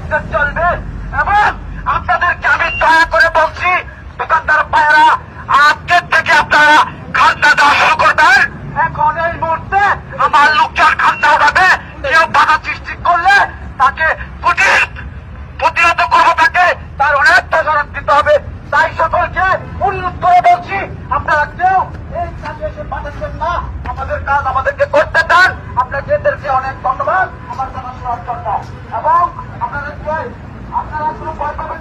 আজকে চলবে। এবং আপনাদেরকে আমি দয়া করে বলছি, দোকানদার ভাইয়েরা, আজকের থেকে আপনারা খাজনা দেওয়া শুরু করবেন। এখন এই মুহূর্তে আমার লোকজন খাজনা উঠাবে, কেউ বাধা সৃষ্টি করলে তাকে প্রতিহত করবো, তাকে তার অনেক দোষারোপ দিতে হবে। তাই সকলকে অনুরোধ করে বলছি, আপনারা কেউ এই কাজে এসে পাঠাচ্ছেন না, আমাদের কাজ আমাদেরকে করতে দেন। আপনাদেরকে অনেক ধন্যবাদ। আমার জানাশোনার জন্য এবং আপনারা কোনো ভয় পাবেন